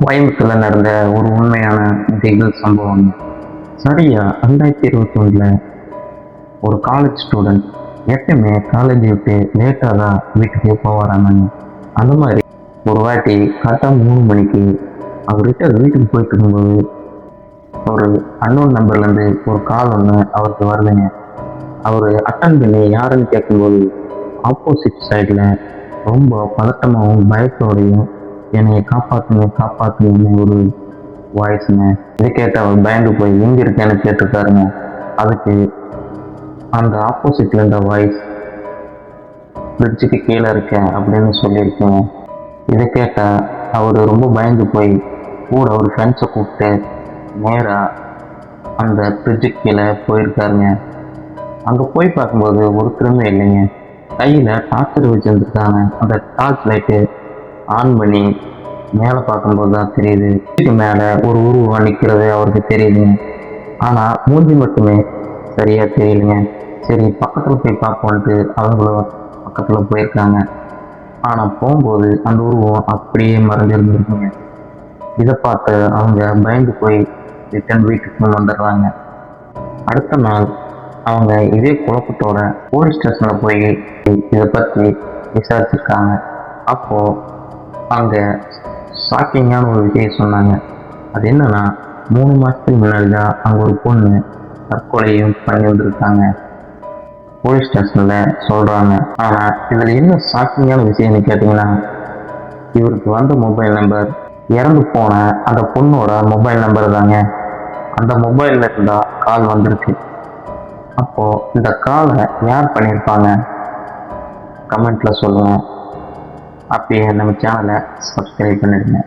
கோயம்புத்தூரில் நடந்த ஒரு உண்மையான திகில் சம்பவம். சரியா 2021 ஒரு காலேஜ் ஸ்டூடெண்ட் எப்பயுமே காலேஜ் விட்டு லேட்டாக தான் வீட்டுக்கே போவாராங்க. அந்த மாதிரி ஒரு வாட்டி கரெக்டாக 3 மணிக்கு அவர்கிட்ட வீட்டுக்கு போயிட்டு இருக்கும்போது ஒரு அன்னோன் நம்பர்லேருந்து ஒரு கால் ஒன்று அவருக்கு வருதுங்க. அவர் அட்டன் பண்ணி யாருன்னு கேட்கும்போது ஆப்போசிட் சைடில் ரொம்ப பதட்டமாகவும் பயத்தோடையும் என்னைய காப்பாற்றுங்க காப்பாற்றுங்கன்னு ஒரு வாய்ஸுங்க. இதை கேட்டு அவர் பயந்து போய் எங்கே இருக்கேன்னு கேட்டிருக்காருங்க. அதுக்கு அந்த ஆப்போசிட்ல இருந்த வாய்ஸ் பிரிட்ஜுக்கு கீழே இருக்கேன் அப்படின்னு சொல்லியிருக்கேங்க. இதை கேட்டால் அவர் ரொம்ப பயந்து போய் கூட ஒரு ஃப்ரெண்ட்ஸை கூப்பிட்டு நேராக அந்த பிரிட்ஜுக்கு கீழே போயிருக்காருங்க. அங்கே போய் பார்க்கும்போது ஒருத்தருமே இல்லைங்க. கையில் டார்ச்சர் வச்சுருந்துருக்காங்க. அந்த டார்ச் லைட்டு ஆன் பண்ணி மேலே பார்க்கும்போது தான் தெரியுது, வீட்டுக்கு மேலே ஒரு உருவம் நிற்கிறது அவருக்கு தெரியுதுங்க. ஆனால் மூஞ்சி மட்டுமே சரியாக தெரியலைங்க. சரி பக்கத்தில் போய் பார்ப்போன்ட்டு அவங்களும் பக்கத்தில் போயிருக்காங்க. ஆனால் போகும்போது அந்த உருவம் அப்படியே மறைஞ்சிருந்துருக்குங்க. இதை பார்த்து அவங்க பயந்து போய் ரிட்டன் வீட்டுக்கு வந்துடுறாங்க. அடுத்த நாள் அவங்க இதே குழப்பத்தோட போலீஸ் ஸ்டேஷனில் போய் இதை பற்றி விசாரிச்சிருக்காங்க. அப்போது அங்கே ஷாக்கிங்கான ஒரு விஷயம் சொன்னாங்க. அது என்னன்னா, 3 மாதத்துக்கு முன்னாடி தான் அங்கே ஒரு பொண்ணு தற்கொலையும் பண்ணி வந்திருக்காங்க போலீஸ் ஸ்டேஷனில் சொல்கிறாங்க. ஆனால் இதில் என்ன ஷாக்கிங்கான விஷயம்னு கேட்டிங்கன்னா, இவருக்கு வந்த மொபைல் நம்பர் இறந்து போன அந்த பொண்ணோட மொபைல் நம்பர் தாங்க. அந்த மொபைலில் இருந்தால் கால் வந்திருக்கு. அப்போது இந்த காலை யார் பண்ணியிருப்பாங்க? கமெண்ட்டில் சொல்லுங்கள். அப்படியே நம்ம சேனலை சப்ஸ்கிரைப் பண்ணிடுங்க.